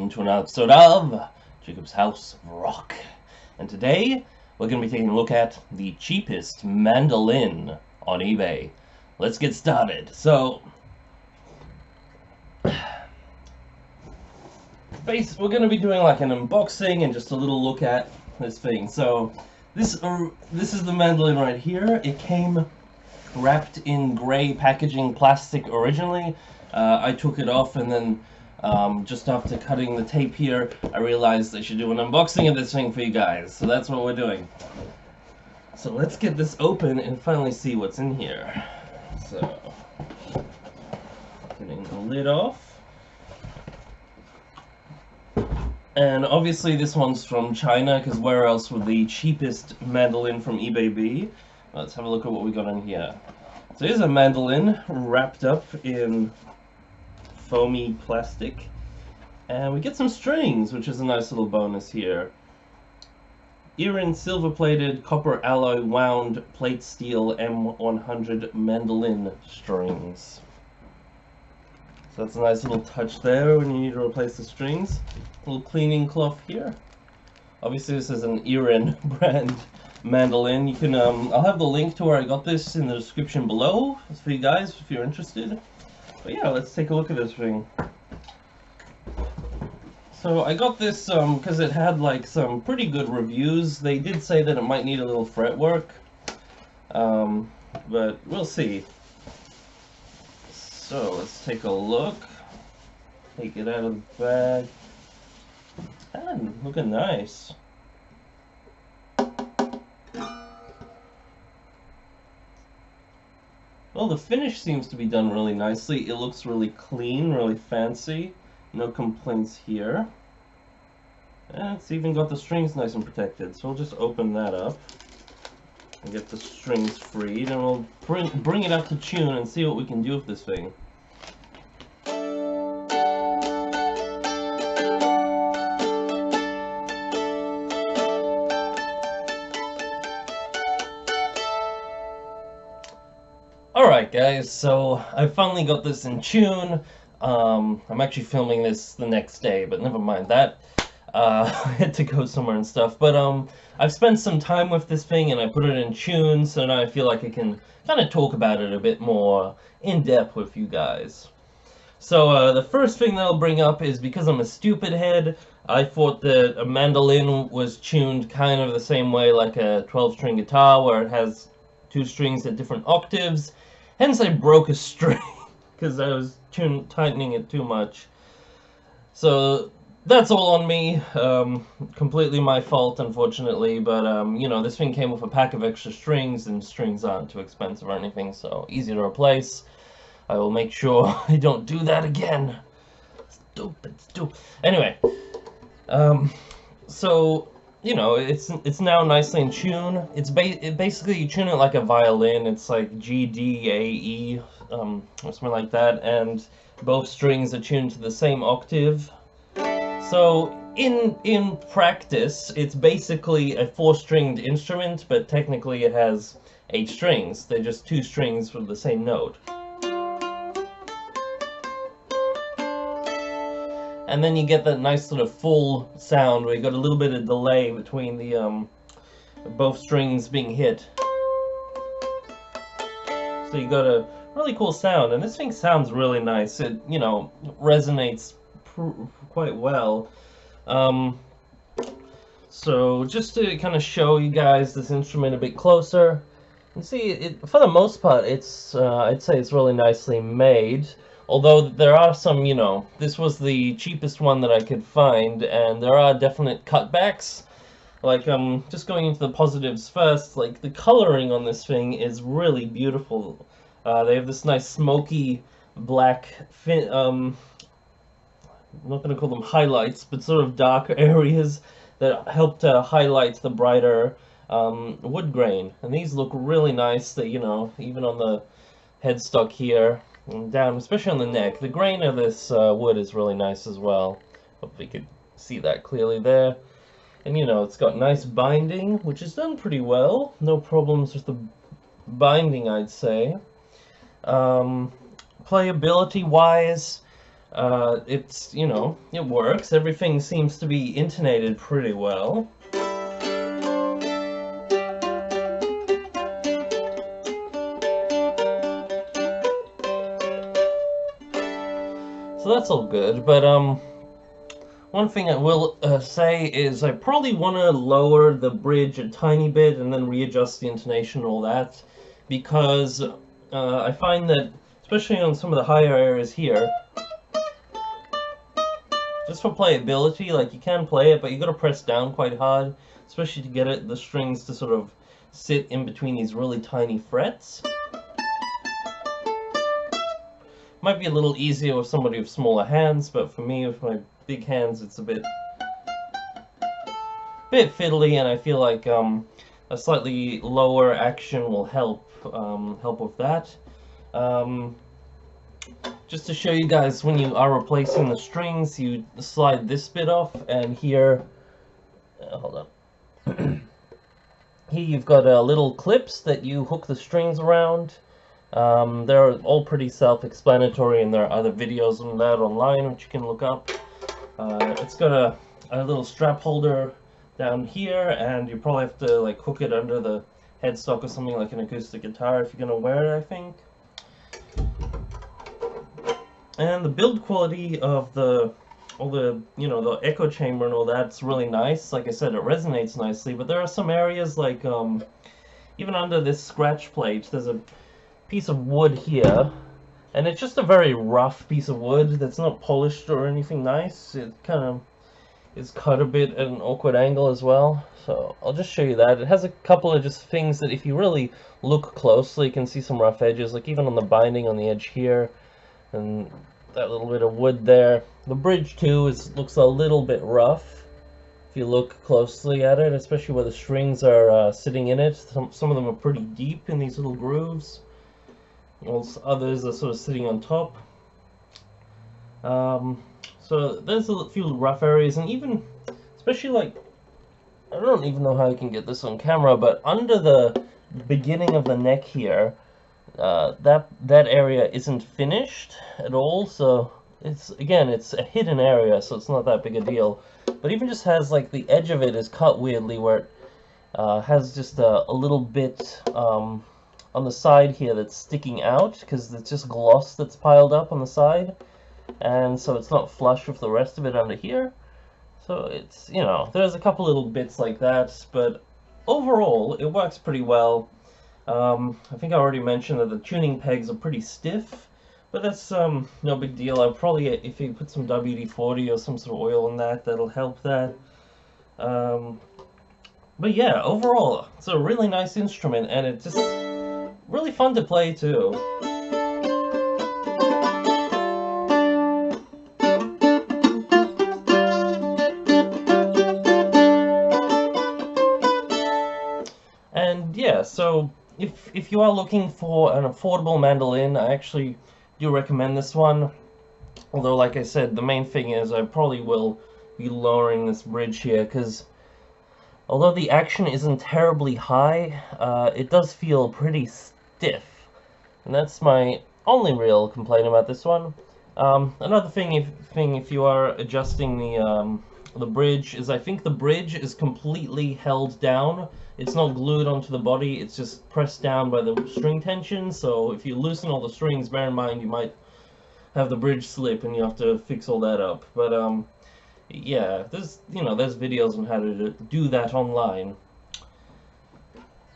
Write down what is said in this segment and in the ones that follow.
welcome to another episode of Jacob's House of Rock. And today, we're going to be taking a look at the cheapest mandolin on eBay. Let's get started. So, we're going to be doing like an unboxing and just a little look at this thing. So, this is the mandolin right here. It came wrapped in gray packaging plastic originally. I took it off, and then just after cutting the tape here, I realized I should do an unboxing of this thing for you guys. So that's what we're doing. So let's get this open and finally see what's in here. So, getting the lid off. And obviously this one's from China, because where else would the cheapest mandolin from eBay be? Let's have a look at what we got in here. So here's a mandolin wrapped up in foamy plastic, and we get some strings, which is a nice little bonus here. IRIN silver-plated copper alloy wound plate steel M100 mandolin strings. So that's a nice little touch there when you need to replace the strings. A little cleaning cloth here. Obviously this is an IRIN brand mandolin. You can I'll have the link to where I got this in the description below for you guys if you're interested. But yeah, let's take a look at this thing. So I got this because it had like some pretty good reviews. They did say that it might need a little fretwork, but we'll see. So let's take a look. Take it out of the bag. And looking nice. Well, the finish seems to be done really nicely. It looks really clean, really fancy. No complaints here. And it's even got the strings nice and protected. So we'll just open that up and get the strings freed, and we'll bring it up to tune and see what we can do with this thing. Alright guys, so I finally got this in tune. I'm actually filming this the next day, but never mind that. I had to go somewhere and stuff, but I've spent some time with this thing and I put it in tune, so now I feel like I can kind of talk about it a bit more in depth with you guys. So the first thing that I'll bring up is, because I'm a stupid head, I thought that a mandolin was tuned kind of the same way like a 12-string guitar, where it has two strings at different octaves. Hence I broke a string because I was tightening it too much. So that's all on me. Completely my fault, unfortunately, but you know, this thing came with a pack of extra strings, and strings aren't too expensive or anything, so easy to replace. I will make sure I don't do that again. Stupid. Anyway, so you know, it's now nicely in tune. Basically you tune it like a violin. It's like G, D, A, E, or something like that, and both strings are tuned to the same octave. So in practice, it's basically a 4-stringed instrument, but technically it has 8 strings. They're just 2 strings for the same note. And then you get that nice sort of full sound where you got a little bit of delay between the both strings being hit. So you got a really cool sound, and this thing sounds really nice. It, you know, resonates quite well. So just to kind of show you guys this instrument a bit closer, you see, for the most part, it's I'd say it's really nicely made. Although there are some, you know, this was the cheapest one that I could find, and there are definite cutbacks. Like, just going into the positives first, like, the coloring on this thing is really beautiful. They have this nice smoky black, I'm not going to call them highlights, but sort of darker areas that help to highlight the brighter wood grain. And these look really nice, that, you know, even on the headstock here, and down, especially on the neck. The grain of this wood is really nice as well. Hopefully you could see that clearly there. And you know, it's got nice binding, which is done pretty well. No problems with the binding, I'd say. Playability wise, it's, you know, it works. Everything seems to be intonated pretty well. So that's all good, but one thing I will say is I probably want to lower the bridge a tiny bit and then readjust the intonation and all that, because I find that, especially on some of the higher areas here, just for playability, like, you can play it, but you got to press down quite hard, especially to get the strings to sort of sit in between these really tiny frets. Might be a little easier with somebody with smaller hands, but for me, with my big hands, it's a bit fiddly, and I feel like a slightly lower action will help with that. Just to show you guys, when you are replacing the strings, you slide this bit off, and here, hold on. Here you've got little clips that you hook the strings around. They're all pretty self-explanatory, and there are other videos on that online which you can look up. It's got a little strap holder down here, and you probably have to like hook it under the headstock or something, like an acoustic guitar, if you're gonna wear it, I think. And the build quality of all the you know, the echo chamber and all that's really nice. Like I said, it resonates nicely, but there are some areas like even under this scratch plate, there's a piece of wood here, and it's just a very rough piece of wood that's not polished or anything nice. It kind of is cut a bit at an awkward angle as well, so I'll just show you that. It has a couple of just things that if you really look closely, you can see some rough edges, like even on the binding on the edge here, and that little bit of wood there. The bridge too looks a little bit rough if you look closely at it, especially where the strings are sitting in it. Some of them are pretty deep in these little grooves. Whilst others are sort of sitting on top. So there's a few rough areas, and even, especially like, I don't even know how I can get this on camera, but under the beginning of the neck here, that area isn't finished at all, so it's a hidden area, so it's not that big a deal. But even just has, like, the edge of it is cut weirdly, where it has just a little bit on the side here that's sticking out, because it's just gloss that's piled up on the side, and so it's not flush with the rest of it under here. So it's, you know, there's a couple little bits like that, but overall it works pretty well. I think I already mentioned that the tuning pegs are pretty stiff, but that's no big deal. I'll probably, if you put some WD-40 or some sort of oil in that, that'll help that. But yeah, overall, it's a really nice instrument, and it's just really fun to play too. And yeah, so if you are looking for an affordable mandolin, I actually do recommend this one. Although, like I said, the main thing is I probably will be lowering this bridge here, because although the action isn't terribly high, it does feel pretty stiff. And that's my only real complaint about this one. Another thing, if you are adjusting the bridge, is I think the bridge is completely held down. It's not glued onto the body, it's just pressed down by the string tension, so if you loosen all the strings, bear in mind you might have the bridge slip and you have to fix all that up. But yeah, there's videos on how to do that online.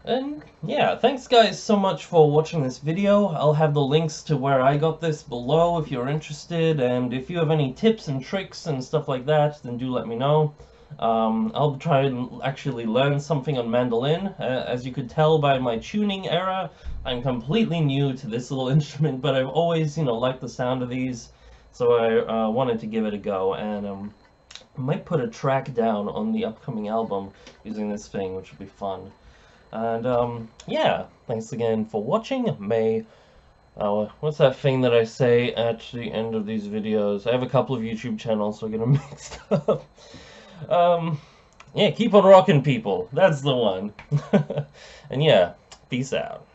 And yeah, thanks guys so much for watching this video. I'll have the links to where I got this below if you're interested, and if you have any tips and tricks and stuff like that, then do let me know. I'll try and actually learn something on mandolin. As you could tell by my tuning era, I'm completely new to this little instrument, but I've always, liked the sound of these, so I wanted to give it a go, and I might put a track down on the upcoming album using this thing, which would be fun. And yeah, thanks again for watching. What's that thing that I say at the end of these videos? I have a couple of YouTube channels, so I get them mixed up. Yeah, keep on rocking, people. That's the one. And yeah, peace out.